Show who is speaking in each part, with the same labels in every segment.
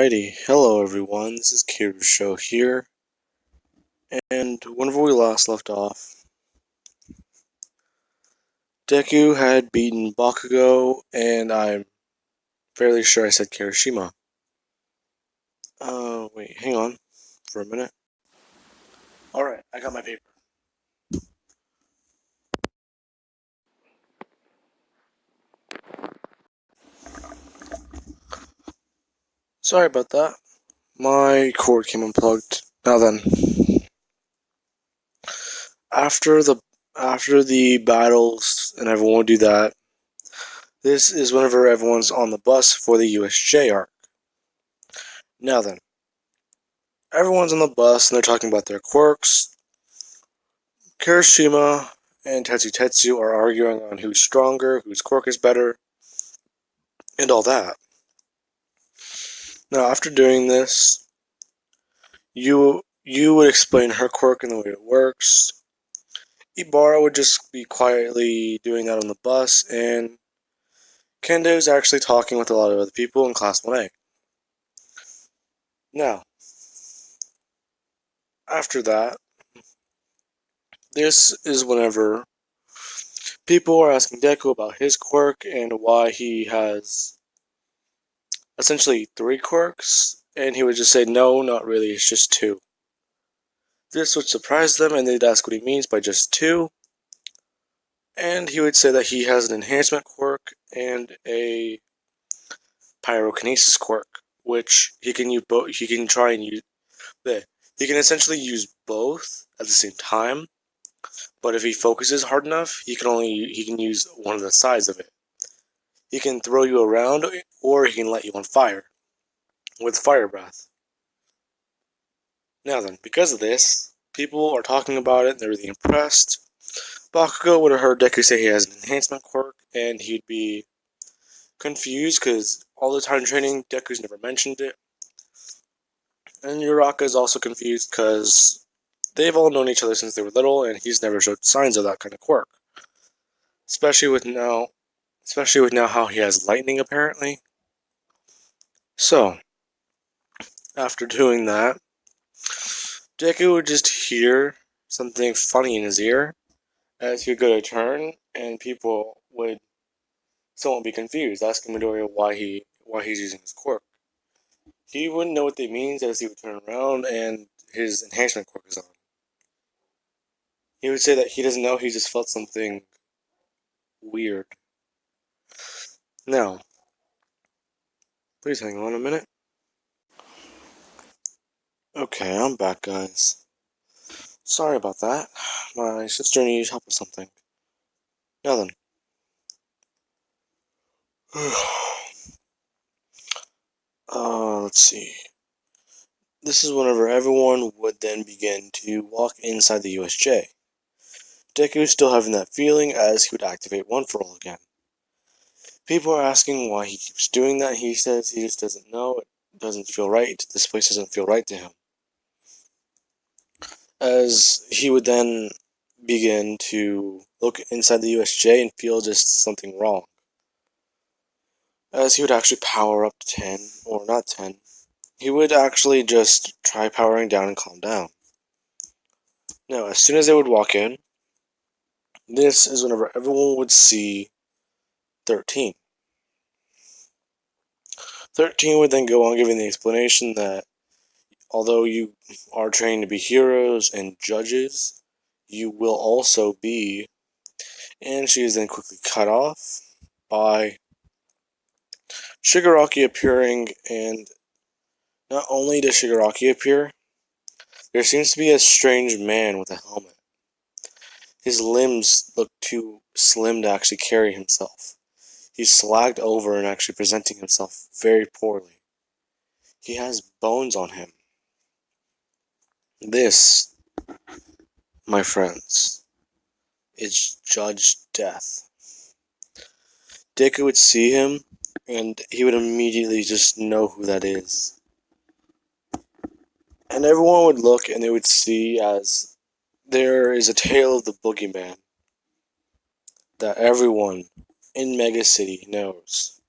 Speaker 1: Alrighty, hello everyone, this is Kiru's show here, and whenever we last left off, Deku had beaten Bakugo, and I'm fairly sure I said Kirishima. Wait, hang on for a minute. Alright, I got my paper. Sorry about that, my cord came unplugged. Now then, after the battles and everyone will do that, this is whenever everyone's on the bus for the USJ arc. Now then, everyone's on the bus and they're talking about their quirks. Kirishima and Tetsu are arguing on who's stronger, whose quirk is better, and all that. Now, after doing this, you would explain her quirk and the way it works. Ibara would just be quietly doing that on the bus, and Kendo is actually talking with a lot of other people in Class 1A. Now, after that, this is whenever people are asking Deku about his quirk and why he has essentially 3 quirks, and he would just say, no, not really, it's just 2. This would surprise them, and they'd ask what he means by just 2, and he would say that he has an enhancement quirk and a pyrokinesis quirk, which he can use both. He can try and use. He can essentially use both at the same time, but if he focuses hard enough, he can use one of the sides of it. He can throw you around, or he can let you on fire with fire breath. Now then, because of this, people are talking about it and they're really impressed. Bakugo would have heard Deku say he has an enhancement quirk, and he'd be confused because all the time training, Deku's never mentioned it. And Uraka is also confused because they've all known each other since they were little, and he's never showed signs of that kind of quirk. Especially with now how he has lightning apparently. So, after doing that, Deku would just hear something funny in his ear as he would go to turn, and people would somewhat be confused, asking Midoriya why he's using his quirk. He wouldn't know what they mean as he would turn around and his enhancement quirk is on. He would say that he doesn't know, he just felt something weird. Now, please hang on a minute. Okay, I'm back, guys. Sorry about that. My sister needs help with something. Now then. Let's see. This is whenever everyone would then begin to walk inside the USJ. Deku is still having that feeling as he would activate One For All again. People are asking why he keeps doing that. He says he just doesn't know. It doesn't feel right. This place doesn't feel right to him. As he would then begin to look inside the USJ and feel just something wrong. As he would actually power up to 10, or not 10, he would actually just try powering down and calm down. Now, as soon as they would walk in, this is whenever everyone would see 13. 13 would then go on giving the explanation that although you are trained to be heroes and judges, you will also be, and she is then quickly cut off by Shigaraki appearing, and not only does Shigaraki appear, there seems to be a strange man with a helmet. His limbs look too slim to actually carry himself. He's slagged over and actually presenting himself very poorly. He has bones on him. This, my friends, is Judge Death. Deku would see him, and he would immediately just know who that is. And everyone would look, and they would see as there is a tale of the boogeyman that everyone in Mega City knows.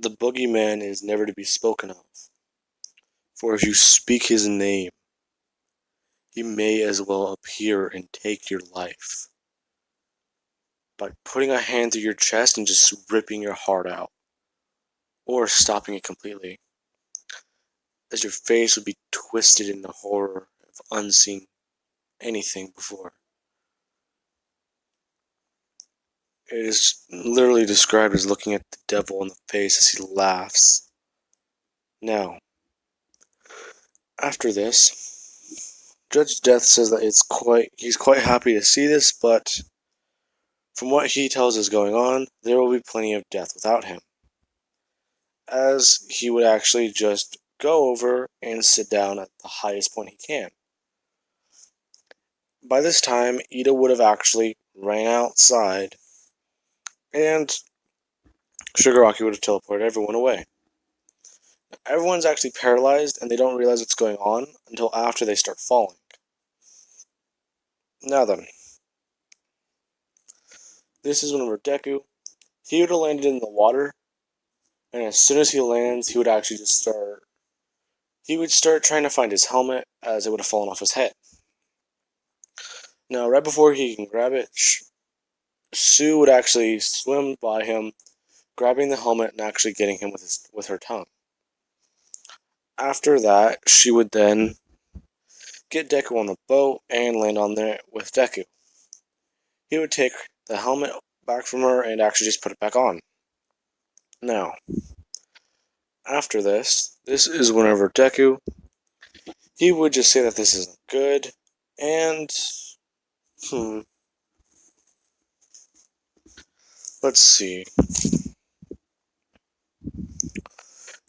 Speaker 1: the boogeyman is never to be spoken of, for if you speak his name, he may as well appear and take your life by putting a hand through your chest and just ripping your heart out, or stopping it completely, as your face would be twisted in the horror of unseen anything before. It is literally described as looking at the devil in the face as he laughs. Now, after this, Judge Death says that he's quite happy to see this, but from what he tells is going on, there will be plenty of death without him, as he would actually just go over and sit down at the highest point he can. By this time, Ida would have actually ran outside, and Shigaraki would have teleported everyone away. Everyone's actually paralyzed, and they don't realize what's going on until after they start falling. Now then, this is whenever Deku, he would have landed in the water, and as soon as he lands, he would actually start trying to find his helmet, as it would have fallen off his head. Now, right before he can grab it, Sue would actually swim by him, grabbing the helmet and actually getting him with her tongue. After that, she would then get Deku on the boat and land on there with Deku. He would take the helmet back from her and actually just put it back on. Now, after this is whenever Deku, he would just say that this isn't good, and let's see.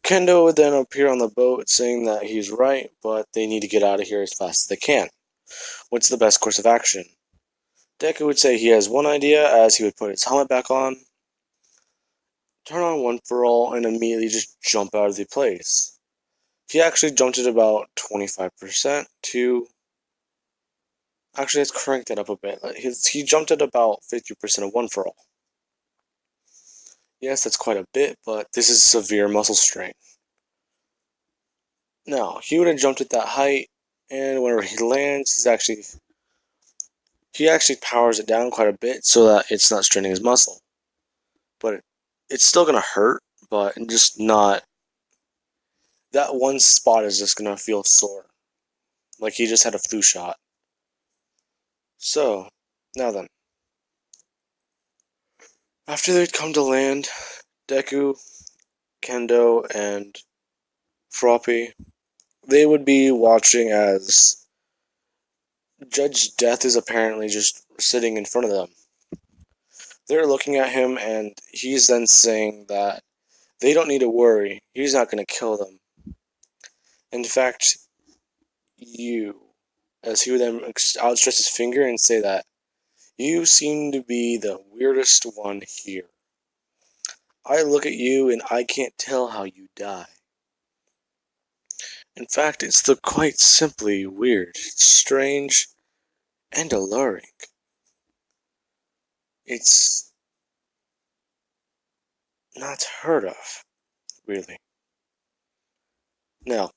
Speaker 1: Kendo would then appear on the boat saying that he's right, but they need to get out of here as fast as they can. What's the best course of action? Deku would say he has one idea, as he would put his helmet back on, turn on One For All, and immediately just jump out of the place. He actually jumped at about 25% to... Actually, let's crank that up a bit. He jumped at about 50% of One For All. Yes, that's quite a bit, but this is severe muscle strain. Now, he would have jumped at that height, and whenever he lands, he actually powers it down quite a bit so that it's not straining his muscle. But it's still going to hurt, but just not... That one spot is just going to feel sore. Like he just had a flu shot. So, now then. After they'd come to land, Deku, Kendo, and Froppy, they would be watching as Judge Death is apparently just sitting in front of them. They're looking at him, and he's then saying that they don't need to worry. He's not going to kill them. In fact, as he would then outstretch his finger and say that, you seem to be the weirdest one here. I look at you and I can't tell how you die. In fact, it's quite simply weird, strange, and alluring. It's not heard of, really. Now,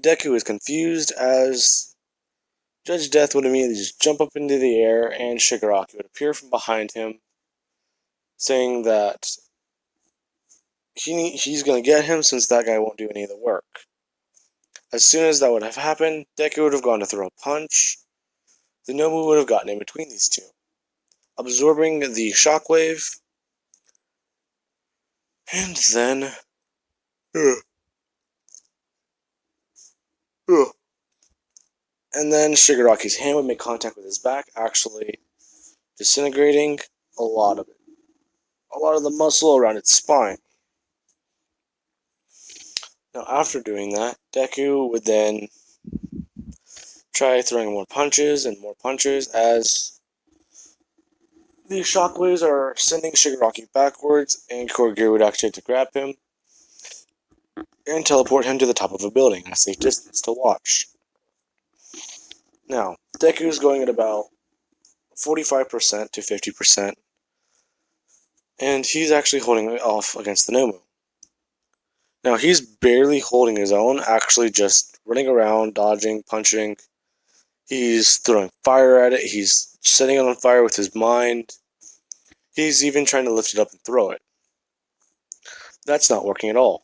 Speaker 1: Deku is confused as Judge Death would immediately just jump up into the air, and Shigaraki would appear from behind him, saying that he's going to get him since that guy won't do any of the work. As soon as that would have happened, Deku would have gone to throw a punch. The Nomu would have gotten in between these two, absorbing the shockwave, and then... And then Shigaraki's hand would make contact with his back, actually disintegrating a lot of it. A lot of the muscle around its spine. Now, after doing that, Deku would then try throwing more punches as the shockwaves are sending Shigaraki backwards, and Korigiri would actually have to grab him and teleport him to the top of a building at a safe distance to watch. Now, Deku's going at about 45% to 50%, and he's actually holding it off against the Nomu. Now he's barely holding his own, actually just running around, dodging, punching. He's throwing fire at it. He's setting it on fire with his mind. He's even trying to lift it up and throw it. That's not working at all.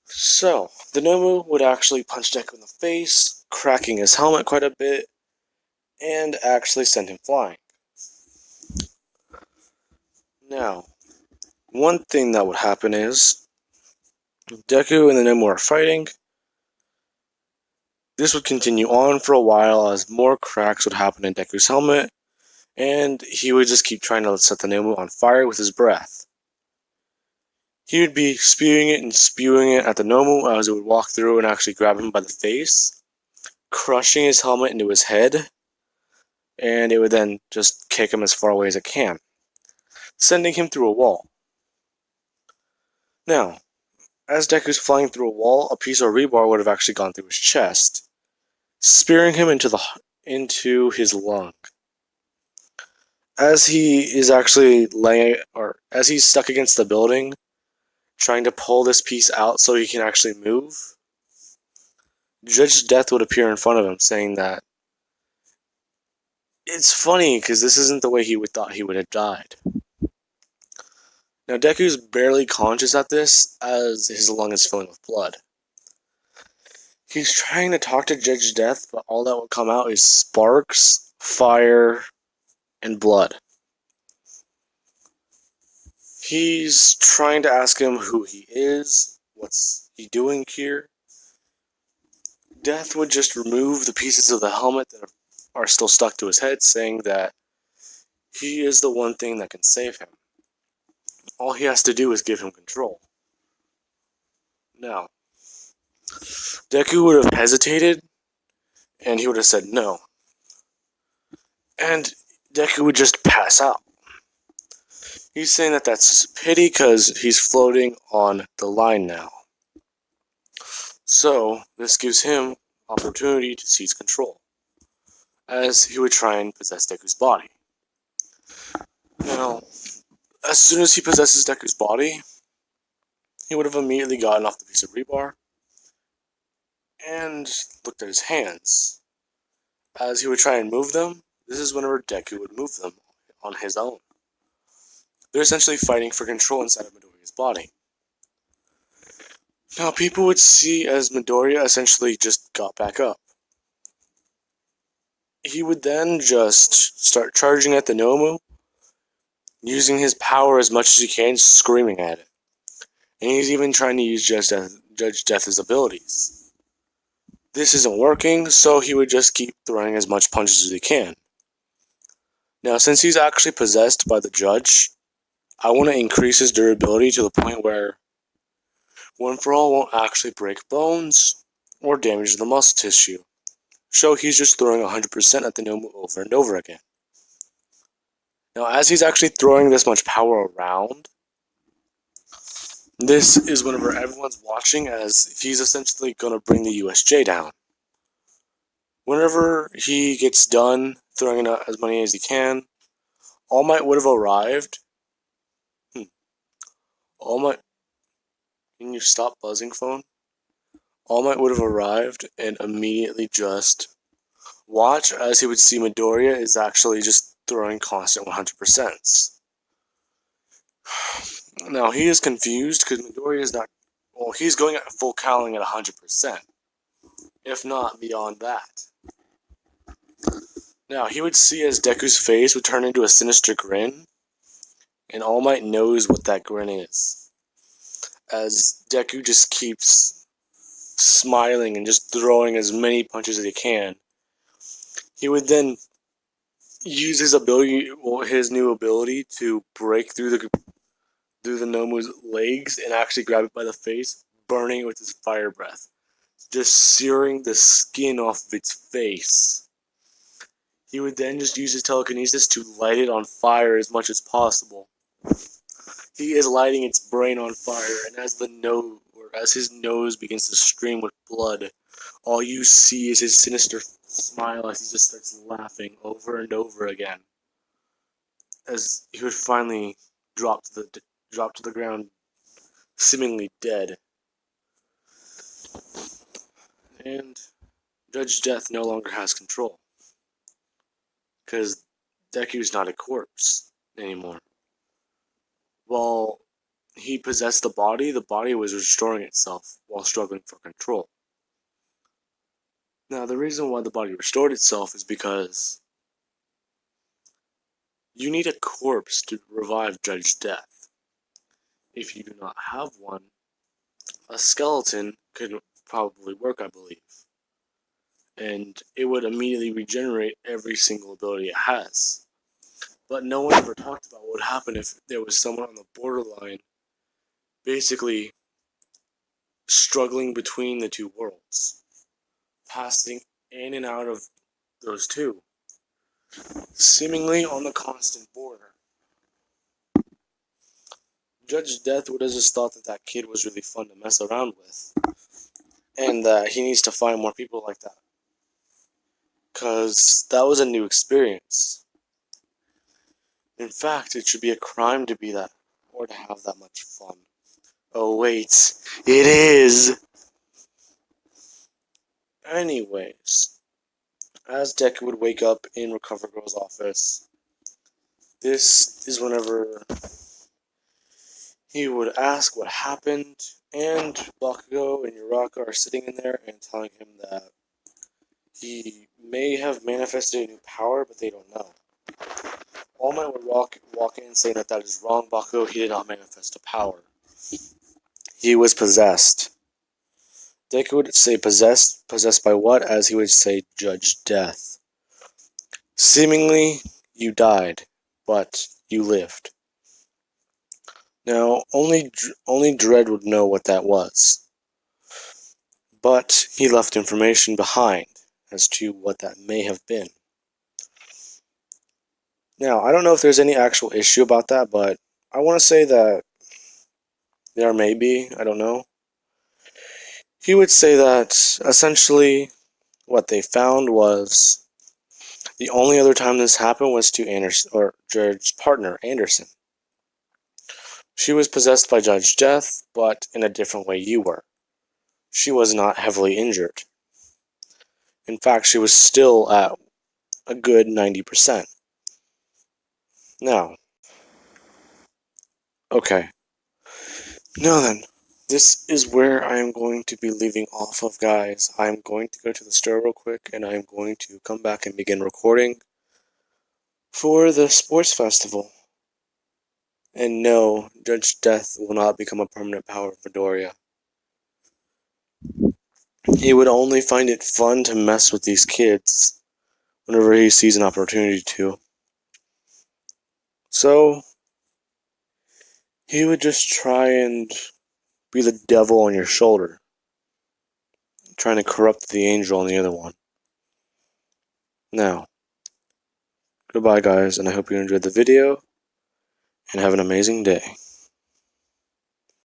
Speaker 1: So, the Nomu would actually punch Deku in the face, cracking his helmet quite a bit, and actually send him flying. Now, one thing that would happen is Deku and the Nomu are fighting. This would continue on for a while as more cracks would happen in Deku's helmet, and he would just keep trying to set the Nomu on fire with his breath. He would be spewing it and spewing it at the Nomu as it would walk through and actually grab him by the face, crushing his helmet into his head, and it would then just kick him as far away as it can, sending him through a wall. Now, as Deku's flying through a wall, a piece of rebar would have actually gone through his chest, spearing him into his lung. As he is actually as he's stuck against the building, trying to pull this piece out so he can actually move, Judge Death would appear in front of him, saying that it's funny because this isn't the way he would thought he would have died. Now Deku's barely conscious at this, as his lung is filling with blood. He's trying to talk to Judge Death, but all that will come out is sparks, fire, and blood. He's trying to ask him who he is, what's he doing here. Death would just remove the pieces of the helmet that are still stuck to his head, saying that he is the one thing that can save him. All he has to do is give him control. Now, Deku would have hesitated, and he would have said no. And Deku would just pass out. He's saying that that's pity because he's floating on the line now. So, this gives him opportunity to seize control, as he would try and possess Deku's body. Now, as soon as he possesses Deku's body, he would have immediately gotten off the piece of rebar and looked at his hands. As he would try and move them, this is whenever Deku would move them on his own. They're essentially fighting for control inside of Midoriya's body. Now, people would see as Midoriya essentially just got back up. He would then just start charging at the Nomu, using his power as much as he can, screaming at it. And he's even trying to use Judge Death's abilities. This isn't working, so he would just keep throwing as much punches as he can. Now, since he's actually possessed by the Judge, I want to increase his durability to the point where One for All won't actually break bones or damage the muscle tissue. So he's just throwing 100% at the Nomu over and over again. Now, as he's actually throwing this much power around, this is whenever everyone's watching, as he's essentially going to bring the USJ down. Whenever he gets done throwing out as many as he can, All Might would have arrived. All Might... Can you stop buzzing, phone? All Might would have arrived and immediately just watch as he would see Midoriya is actually just throwing constant 100%. Now, he is confused because Midoriya is not... Well, he's going at full cowling at 100%. If not beyond that. Now, he would see as Deku's face would turn into a sinister grin, and All Might knows what that grin is. As Deku just keeps smiling and just throwing as many punches as he can, he would then use his ability, his new ability, to break through the Nomu's legs and actually grab it by the face, burning it with his fire breath, just searing the skin off of its face. He would then just use his telekinesis to light it on fire as much as possible. He is lighting its brain on fire, and as his nose begins to stream with blood, all you see is his sinister smile as he just starts laughing over and over again. As he would finally drop to the ground, seemingly dead. And Judge Death no longer has control, because Deku's not a corpse anymore. While he possessed the body was restoring itself while struggling for control. Now, the reason why the body restored itself is because you need a corpse to revive Judge Death. If you do not have one, a skeleton could probably work, I believe. And it would immediately regenerate every single ability it has. But no one ever talked about what would happen if there was someone on the borderline basically struggling between the two worlds, passing in and out of those two, seemingly on the constant border. Judge Death would have just thought that that kid was really fun to mess around with, and that he needs to find more people like that, because that was a new experience. In fact, it should be a crime to be that, or to have that much fun. Oh wait, it is! Anyways, as Deku would wake up in Recover Girl's office, this is whenever he would ask what happened, and Bakugo and Uraka are sitting in there and telling him that he may have manifested a new power, but they don't know. All Might would walk in saying that that is wrong, Bakugo. He did not manifest a power. He was possessed. Deku would say possessed. Possessed by what? As he would say, Judge Death. Seemingly, you died, but you lived. Now, only Dredd would know what that was. But he left information behind as to what that may have been. Now, I don't know if there's any actual issue about that, but I want to say that there may be. I don't know. He would say that essentially what they found was the only other time this happened was to Anderson, or Judge's partner, Anderson. She was possessed by Judge Death, but in a different way you were. She was not heavily injured. In fact, she was still at a good 90%. Now, okay. Now then, this is where I am going to be leaving off of, guys. I'm going to go to the store real quick, and I'm going to come back and begin recording for the sports festival. And no, Judge Death will not become a permanent power of Midoriya. He would only find it fun to mess with these kids whenever he sees an opportunity to. So, he would just try and be the devil on your shoulder, trying to corrupt the angel on the other one. Now, goodbye guys, and I hope you enjoyed the video, and have an amazing day.